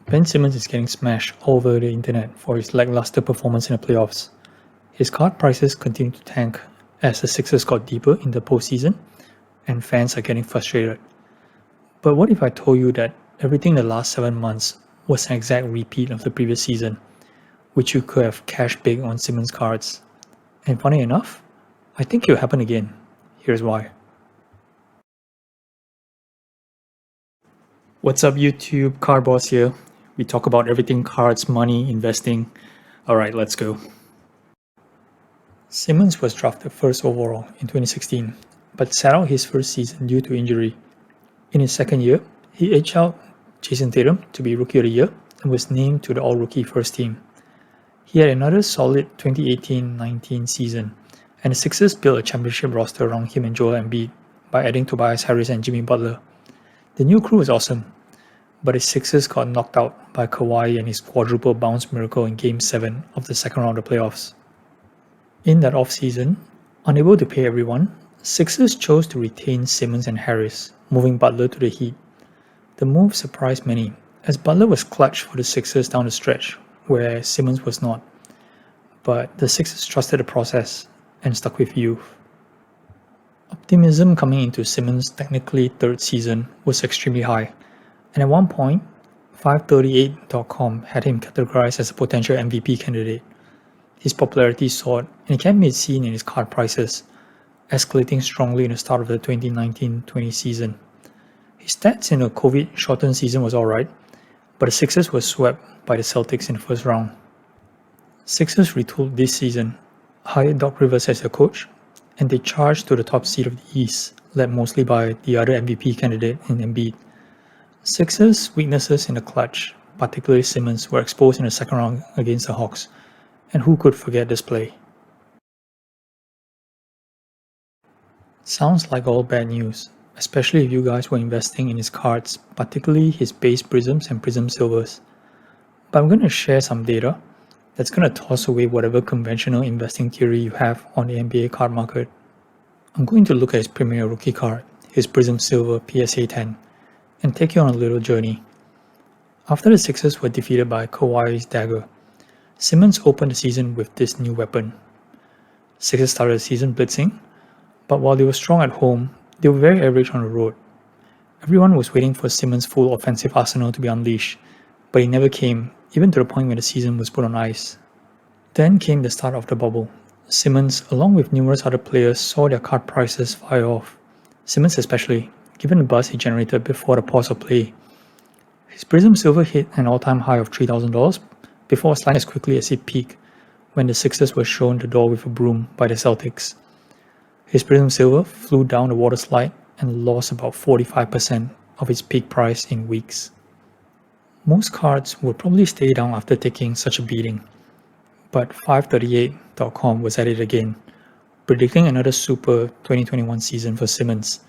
Ben Simmons is getting smashed all over the internet for his lackluster performance in the playoffs. His card prices continue to tank as the Sixers got deeper in the postseason, and fans are getting frustrated. But what if I told you that everything in the last 7 months was an exact repeat of the previous season, which you could have cashed big on Simmons cards? And funny enough, I think it will happen again. Here's why. What's up YouTube, Card Boss here. We talk about everything cards, money, investing. Alright, let's go. Simmons was drafted first overall in 2016, but sat out his first season due to injury. In his second year, he edged out Jason Tatum to be Rookie of the Year and was named to the All-Rookie first team. He had another solid 2018-19 season, and the Sixers built a championship roster around him and Joel Embiid by adding Tobias Harris and Jimmy Butler. The new crew was awesome, but the Sixers got knocked out by Kawhi and his quadruple bounce miracle in Game 7 of the second round of the playoffs. In that offseason, unable to pay everyone, Sixers chose to retain Simmons and Harris, moving Butler to the Heat. The move surprised many, as Butler was clutch for the Sixers down the stretch, where Simmons was not. But the Sixers trusted the process and stuck with youth. Optimism coming into Simmons' technically third season was extremely high, and at one point, 538.com had him categorized as a potential MVP candidate. His popularity soared, and it can be seen in his card prices, escalating strongly in the start of the 2019-20 season. His stats in a COVID-shortened season was alright, but the Sixers were swept by the Celtics in the first round. Sixers retooled this season, hired Doc Rivers as their coach, and they charged to the top seed of the East, led mostly by the other MVP candidate in Embiid. Sixers' weaknesses in the clutch, particularly Simmons, were exposed in the second round against the Hawks, and who could forget this play? Sounds like all bad news, especially if you guys were investing in his cards, particularly his base prisms and prism silvers. But I'm going to share some data that's going to toss away whatever conventional investing theory you have on the NBA card market. I'm going to look at his premier rookie card, his Prism Silver PSA 10, and take you on a little journey. After the Sixers were defeated by Kawhi's dagger, Simmons opened the season with this new weapon. Sixers started the season blitzing, but while they were strong at home, they were very average on the road. Everyone was waiting for Simmons' full offensive arsenal to be unleashed, but he never came, even to the point where the season was put on ice. Then came the start of the bubble. Simmons, along with numerous other players, saw their card prices fire off. Simmons especially, given the buzz he generated before the pause of play. His Prism Silver hit an all-time high of $3,000 before sliding as quickly as it peaked when the Sixers were shown the door with a broom by the Celtics. His Prism Silver flew down the water slide and lost about 45% of its peak price in weeks. Most cards would probably stay down after taking such a beating, but 538.com was at it again, predicting another super 2021 season for Simmons.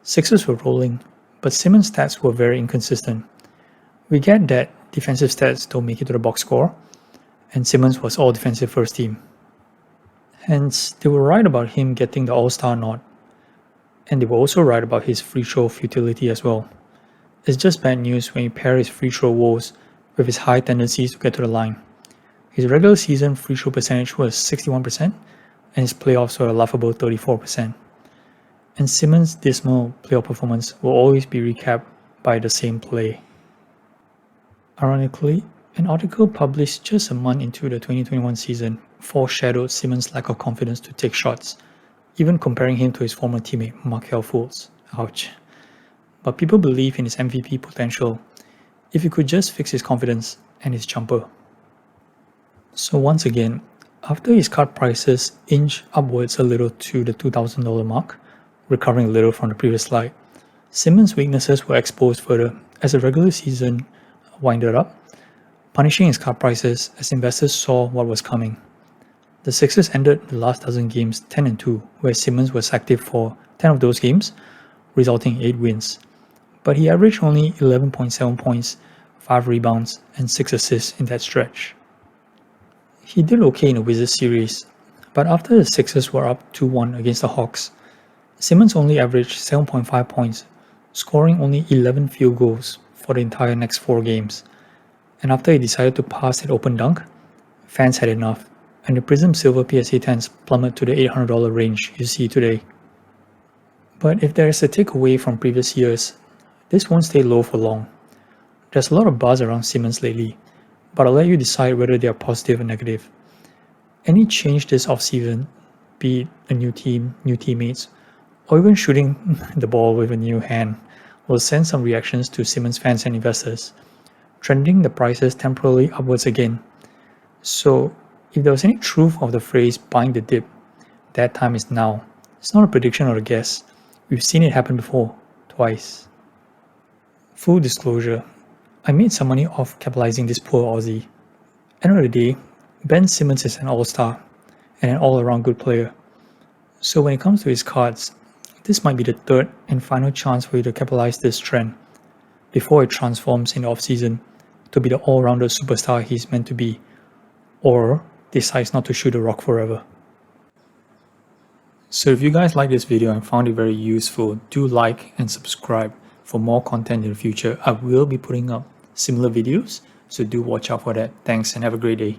Sixers were rolling, but Simmons' stats were very inconsistent. We get that defensive stats don't make it to the box score, and Simmons was all defensive first team. Hence, they were right about him getting the All-Star nod, and they were also right about his free throw futility as well. It's just bad news when you pair his free throw woes with his high tendencies to get to the line. His regular season free throw percentage was 61%, and his playoffs were a laughable 34%. And Simmons' dismal playoff performance will always be recapped by the same play. Ironically, an article published just a month into the 2021 season foreshadowed Simmons' lack of confidence to take shots, even comparing him to his former teammate Markelle Fultz. Ouch. But people believe in his MVP potential if he could just fix his confidence and his jumper. So once again, after his card prices inched upwards a little to the $2,000 mark, recovering a little from the previous slide, Simmons' weaknesses were exposed further as the regular season winded up, punishing his card prices as investors saw what was coming. The Sixers ended the last dozen games 10-2, where Simmons was active for 10 of those games, resulting in 8 wins. But he averaged only 11.7 points, 5 rebounds, and 6 assists in that stretch. He did okay in the Wizards series, but after the Sixers were up 2-1 against the Hawks, Simmons only averaged 7.5 points, scoring only 11 field goals for the entire next 4 games. And after he decided to pass that open dunk, fans had enough, and the Prism Silver PSA 10s plummeted to the $800 range you see today. But if there is a takeaway from previous years, this won't stay low for long. There's a lot of buzz around Simmons lately, but I'll let you decide whether they are positive or negative. Any change this offseason, be it a new team, new teammates, or even shooting the ball with a new hand, will send some reactions to Simmons fans and investors, trending the prices temporarily upwards again. So, if there was any truth of the phrase buying the dip, that time is now. It's not a prediction or a guess. We've seen it happen before, twice. Full disclosure, I made some money off capitalizing this poor Aussie. End of the day, Ben Simmons is an all-star and an all-around good player. So when it comes to his cards, this might be the third and final chance for you to capitalize this trend before it transforms in the off-season to be the all-rounded superstar he's meant to be, or decides not to shoot a rock forever. So if you guys like this video and found it very useful, do like and subscribe for more content in the future. I will be putting up similar videos, so do watch out for that. Thanks and have a great day.